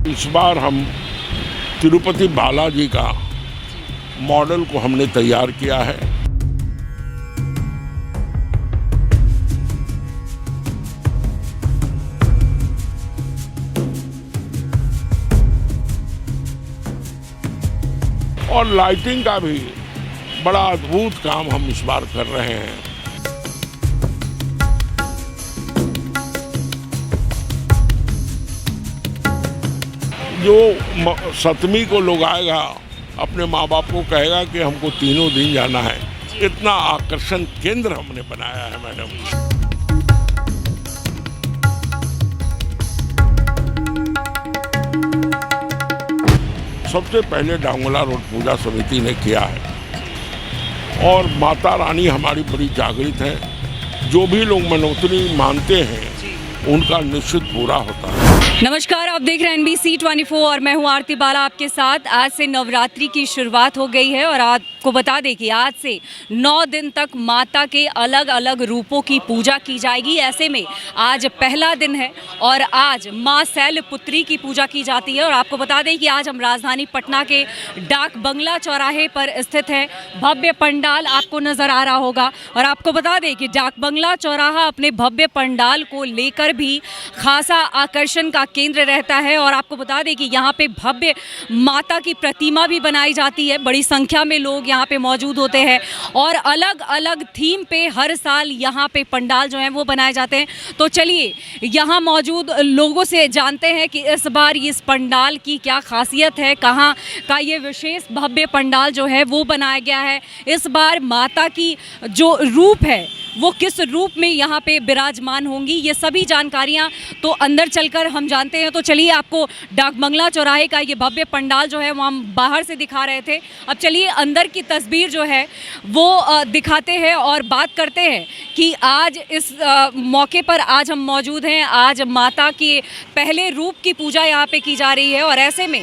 इस बार हम तिरुपति बालाजी का मॉडल को हमने तैयार किया है। और लाइटिंग का भी बड़ा अद्भुत काम हम इस बार कर रहे हैं। जो सप्तमी को लोग आएगा, अपने माँ बाप को कहेगा कि हमको तीनों दिन जाना है। इतना आकर्षण केंद्र हमने बनाया है मैडम। सबसे पहले डांगोला रोड पूजा समिति ने किया है और माता रानी हमारी बड़ी जागृत है। जो भी लोग मनोतनी मानते हैं उनका निश्चित पूरा होता है। नमस्कार, आप देख रहे हैं NBC 24 और मैं हूं आरती बाला आपके साथ। आज से नवरात्रि की शुरुआत हो गई है और आपको बता दें कि आज से 9 दिन तक माता के अलग अलग रूपों की पूजा की जाएगी। ऐसे में आज पहला दिन है और आज मां शैलपुत्री की पूजा की जाती है। और आपको बता दें कि आज हम राजधानी पटना के डाक बंगला चौराहे पर स्थित है। भव्य पंडाल आपको नजर आ रहा होगा और आपको बता दें कि डाक बंगला चौराहा अपने भव्य पंडाल को लेकर भी खासा आकर्षण का केंद्र रहता है। और आपको बता दें कि यहाँ पे भव्य माता की प्रतिमा भी बनाई जाती है। बड़ी संख्या में लोग यहाँ पे मौजूद होते हैं और अलग अलग थीम पे हर साल यहाँ पे पंडाल जो हैं वो बनाए जाते हैं। तो चलिए यहाँ मौजूद लोगों से जानते हैं कि इस बार इस पंडाल की क्या खासियत है, कहाँ का ये विशेष भव्य पंडाल जो है वो बनाया गया है। इस बार माता की जो रूप है वो किस रूप में यहाँ पे विराजमान होंगी, ये सभी जानकारियाँ तो अंदर चलकर हम जानते हैं। तो चलिए आपको डाक बंगला चौराहे का ये भव्य पंडाल जो है वो हम बाहर से दिखा रहे थे। अब चलिए अंदर की तस्वीर जो है वो दिखाते हैं और बात करते हैं कि आज इस मौके पर आज हम मौजूद हैं। आज माता के पहले रूप की पूजा यहाँ पे की जा रही है और ऐसे में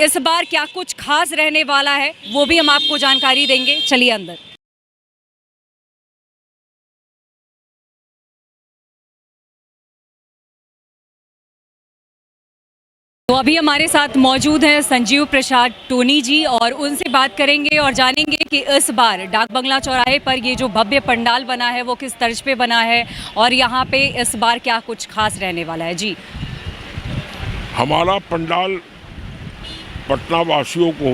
इस बार क्या कुछ खास रहने वाला है वो भी हम आपको जानकारी देंगे। चलिए अंदर। तो अभी हमारे साथ मौजूद हैं संजीव प्रसाद टोनी जी और उनसे बात करेंगे और जानेंगे कि इस बार डाक बंगला चौराहे पर ये जो भव्य पंडाल बना है वो किस तर्ज पे बना है और यहाँ पे इस बार क्या कुछ खास रहने वाला है। जी, हमारा पंडाल पटना वासियों को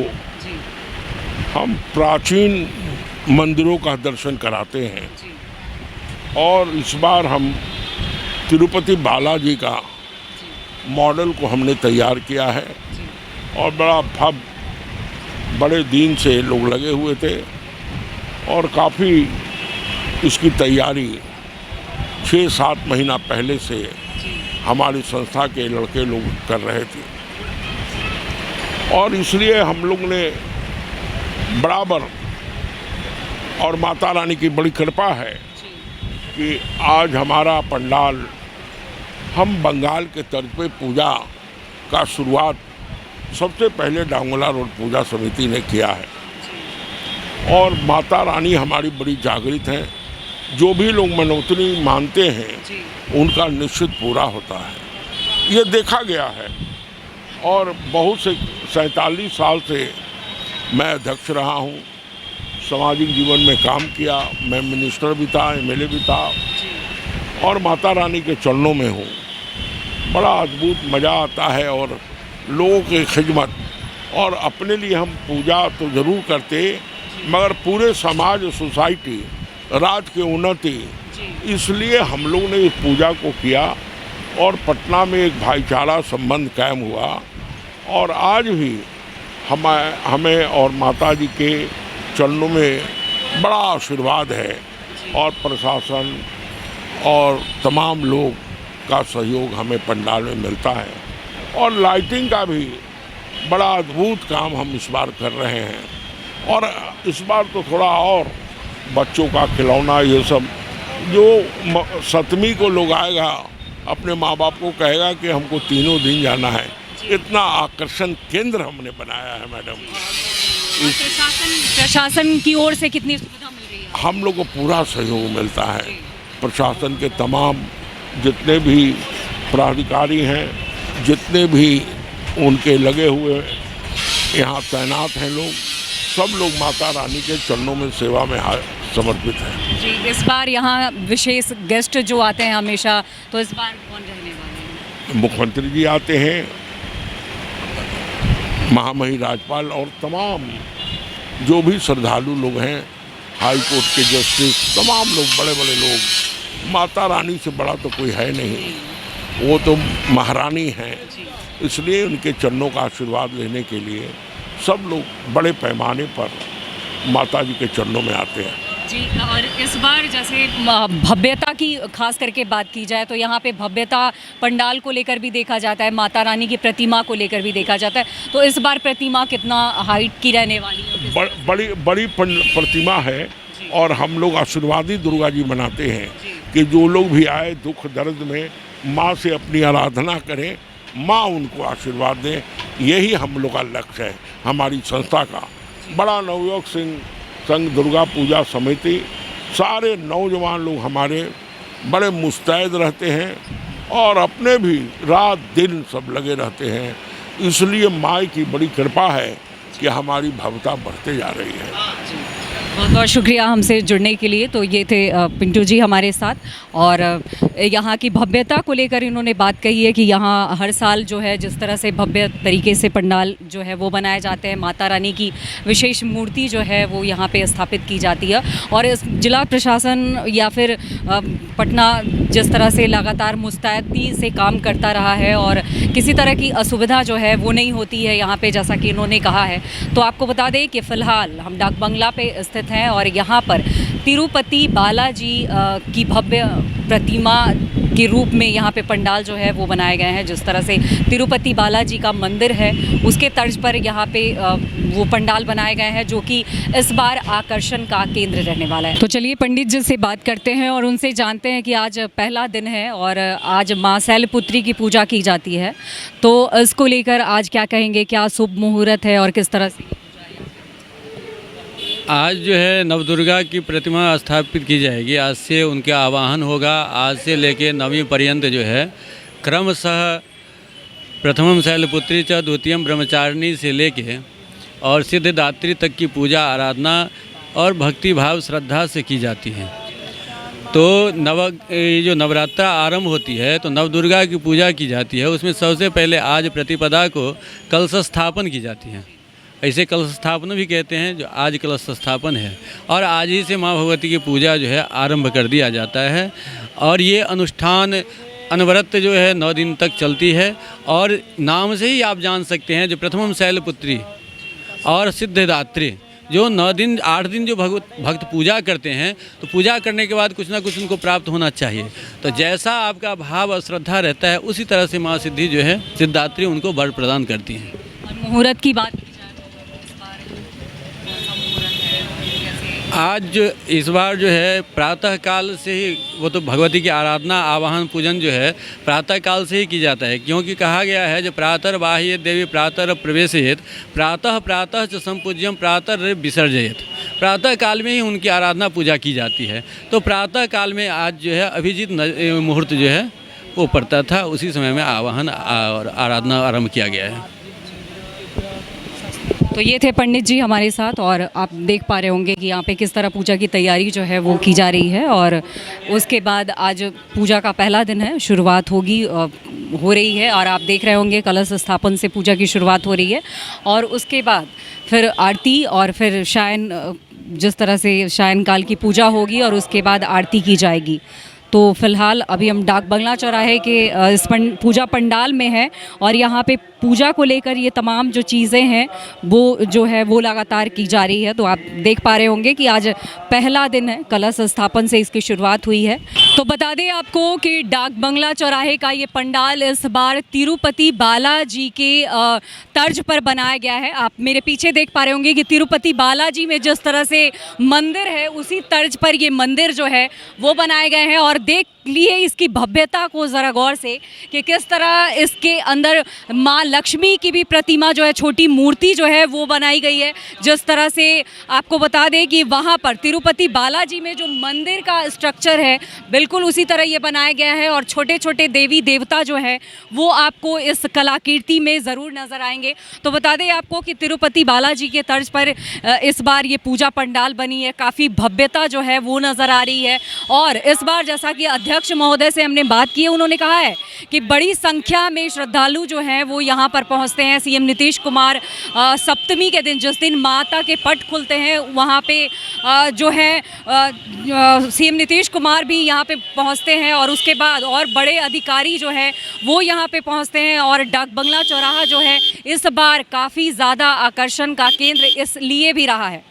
हम प्राचीन मंदिरों का दर्शन कराते हैं और इस बार हम तिरुपति बालाजी का मॉडल को हमने तैयार किया है और बड़ा भव्य, बड़े दिन से लोग लगे हुए थे और काफ़ी इसकी तैयारी 6-7 महीना पहले से हमारी संस्था के लड़के लोग कर रहे थे और इसलिए हम लोग ने बराबर, और माता रानी की बड़ी कृपा है कि आज हमारा पंडाल हम बंगाल के तर्ज पे पूजा का शुरुआत सबसे पहले डांगोला रोड पूजा समिति ने किया है और माता रानी हमारी बड़ी जागृत है। जो भी लोग मनोतनी मानते हैं उनका निश्चित पूरा होता है, ये देखा गया है। और बहुत से 47 साल से मैं अध्यक्ष रहा हूँ, सामाजिक जीवन में काम किया, मैं मिनिस्टर भी था, MLA भी था और माता रानी के चरणों में हूँ। बड़ा अद्भुत मज़ा आता है और लोगों की खिदमत, और अपने लिए हम पूजा तो ज़रूर करते मगर पूरे समाज, सोसाइटी, राज्य की उन्नति, इसलिए हम लोग ने इस पूजा को किया और पटना में एक भाईचारा संबंध कायम हुआ। और आज भी हमें और माता जी के चरणों में बड़ा आशीर्वाद है और प्रशासन और तमाम लोग का सहयोग हमें पंडाल में मिलता है। और लाइटिंग का भी बड़ा अद्भुत काम हम इस बार कर रहे हैं और इस बार तो थोड़ा और बच्चों का खिलौना, ये सब जो सप्तमी को लोग आएगा, अपने माँ बाप को कहेगा कि हमको तीनों दिन जाना है। इतना आकर्षण केंद्र हमने बनाया है मैडम। प्रशासन की ओर से कितनी सुविधा मिल रही है? हम लोग को पूरा सहयोग मिलता है। प्रशासन के तमाम जितने भी प्राधिकारी हैं, जितने भी उनके लगे हुए यहाँ तैनात हैं लोग, सब लोग माता रानी के चरणों में सेवा में समर्पित हैं। जी, इस बार यहाँ विशेष गेस्ट जो आते हैं हमेशा, तो इस बार कौन रहने वाले हैं? मुख्यमंत्री जी आते हैं, महामहिम राज्यपाल और तमाम जो भी श्रद्धालु लोग हैं, हाई कोर्ट के जस्टिस, तमाम लोग, बड़े बड़े लोग। माता रानी से बड़ा तो कोई है नहीं, वो तो महारानी हैं, इसलिए उनके चरणों का आशीर्वाद लेने के लिए सब लोग बड़े पैमाने पर माता जी के चरणों में आते हैं। जी, और इस बार जैसे भव्यता की खास करके बात की जाए तो यहाँ पे भव्यता पंडाल को लेकर भी देखा जाता है, माता रानी की प्रतिमा को लेकर भी देखा जाता है। तो इस बार प्रतिमा कितना हाइट की रहने वाली है? बड़ी प्रतिमा है, और हम लोग आशीर्वादी दुर्गा जी मनाते हैं कि जो लोग भी आए दुख दर्द में माँ से अपनी आराधना करें, माँ उनको आशीर्वाद दें। यही हम लोग का लक्ष्य है, हमारी संस्था का। बड़ा नवयुवक संघ दुर्गा पूजा समिति, सारे नौजवान लोग हमारे बड़े मुस्तैद रहते हैं और अपने भी रात दिन सब लगे रहते हैं। इसलिए माँ की बड़ी कृपा है कि हमारी भव्यता बढ़ते जा रही है। बहुत बहुत शुक्रिया हमसे जुड़ने के लिए। तो ये थे पिंटू जी हमारे साथ, और यहाँ की भव्यता को लेकर इन्होंने बात कही है कि यहाँ हर साल जो है जिस तरह से भव्य तरीके से पंडाल जो है वो बनाए जाते हैं, माता रानी की विशेष मूर्ति जो है वो यहाँ पे स्थापित की जाती है। और इस जिला प्रशासन या फिर पटना जिस तरह से लगातार मुस्तैदी से काम करता रहा है और किसी तरह की असुविधा जो है वो नहीं होती है यहाँ पे, जैसा कि इन्होंने कहा है। तो आपको बता दें कि फ़िलहाल हम डाक बंगला पे स्थित हैं और यहाँ पर तिरुपति बालाजी की भव्य प्रतिमा के रूप में यहाँ पे पंडाल जो है वो बनाए गए हैं। जिस तरह से तिरुपति बालाजी का मंदिर है उसके तर्ज पर यहाँ पे वो पंडाल बनाए गए हैं, जो कि इस बार आकर्षण का केंद्र रहने वाला है। तो चलिए पंडित जी से बात करते हैं और उनसे जानते हैं कि आज पहला दिन है और आज माँ शैलपुत्री की पूजा की जाती है, तो इसको लेकर आज क्या कहेंगे, क्या शुभ मुहूर्त है और किस तरह से? आज जो है नवदुर्गा की प्रतिमा स्थापित की जाएगी। आज से उनके आवाहन होगा। आज से लेके नवीं पर्यंत जो है क्रमशः प्रथमम शैलपुत्री च द्वितीयम ब्रह्मचारिणी से लेके और सिद्धदात्री तक की पूजा आराधना और भक्ति भाव श्रद्धा से की जाती है। तो जो नवरात्रा आरंभ होती है तो नवदुर्गा की पूजा की जाती है। उसमें सबसे पहले आज प्रतिपदा को कलश स्थापन की जाती है। ऐसे कलश स्थापन भी कहते हैं, जो आज कलश स्थापन है। और आज ही से माँ भगवती की पूजा जो है आरंभ कर दिया जाता है। और ये अनुष्ठान अनवरत जो है 9 दिन तक चलती है। और नाम से ही आप जान सकते हैं, जो प्रथमम शैलपुत्री और सिद्धदात्री, जो 9 दिन 8 दिन जो भक्त पूजा करते हैं, तो पूजा करने के बाद कुछ ना कुछ उनको प्राप्त होना चाहिए। तो जैसा आपका भाव और श्रद्धा रहता है उसी तरह से माँ सिद्धि जो है सिद्धदात्री उनको वर प्रदान करती हैं। और मुहूर्त की बात आज इस बार जो है प्रातः काल से ही, वो तो भगवती की आराधना आवाहन पूजन जो है प्रातः काल से ही की जाता है, क्योंकि कहा गया है जो प्रातः बाह्य देवी प्रातः प्रवेशयेत प्रातः प्रातः च संपूज्यम प्रातः विसर्जयेत। प्रातः काल में ही उनकी आराधना पूजा की जाती है। तो प्रातः काल में आज जो है अभिजीत मुहूर्त जो है वो पड़ता था, उसी समय में आवाहन और आराधना आरंभ किया गया है। तो ये थे पंडित जी हमारे साथ, और आप देख पा रहे होंगे कि यहाँ पे किस तरह पूजा की तैयारी जो है वो की जा रही है। और उसके बाद आज पूजा का पहला दिन है, शुरुआत हो रही है और आप देख रहे होंगे कलश स्थापन से पूजा की शुरुआत हो रही है। और उसके बाद फिर आरती और फिर शयन, जिस तरह से शयन काल की पूजा होगी और उसके बाद आरती की जाएगी। तो फ़िलहाल अभी हम डाक बंगला चौराहे के इस पूजा पंडाल में हैं और यहाँ पे पूजा को लेकर ये तमाम जो चीज़ें हैं वो जो है वो लगातार की जा रही है। तो आप देख पा रहे होंगे कि आज पहला दिन है, कलश स्थापन से इसकी शुरुआत हुई है। तो बता दें आपको कि डाक बंगला चौराहे का ये पंडाल इस बार तिरुपति बालाजी के तर्ज पर बनाया गया है। आप मेरे पीछे देख पा रहे होंगे कि तिरुपति बालाजी में जिस तरह से मंदिर है उसी तर्ज पर ये मंदिर जो है वो बनाए गए हैं। और देख लिए इसकी भव्यता को ज़रा गौर से कि किस तरह इसके अंदर माँ लक्ष्मी की भी प्रतिमा जो है, छोटी मूर्ति जो है वो बनाई गई है। जिस तरह से आपको बता दें कि वहाँ पर तिरुपति बालाजी में जो मंदिर का स्ट्रक्चर है बिल्कुल उसी तरह ये बनाया गया है और छोटे छोटे देवी देवता जो है वो आपको इस कलाकृति में ज़रूर नज़र आएंगे। तो बता दें आपको कि तिरुपति बालाजी के तर्ज पर इस बार ये पूजा पंडाल बनी है, काफ़ी भव्यता जो है वो नज़र आ रही है। और इस बार जैसा कि अध्यक्ष महोदय से हमने बात की है, उन्होंने कहा है कि बड़ी संख्या में श्रद्धालु जो हैं वो यहाँ पर पहुँचते हैं। सीएम नीतीश कुमार सप्तमी के दिन, जिस दिन माता के पट खुलते हैं, वहाँ पे जो है सीएम नीतीश कुमार भी यहाँ पे पहुँचते हैं और उसके बाद और बड़े अधिकारी जो है वो यहाँ पे पहुँचते हैं। और डाक बंगला चौराहा जो है इस बार काफ़ी ज़्यादा आकर्षण का केंद्र इसलिए भी रहा है।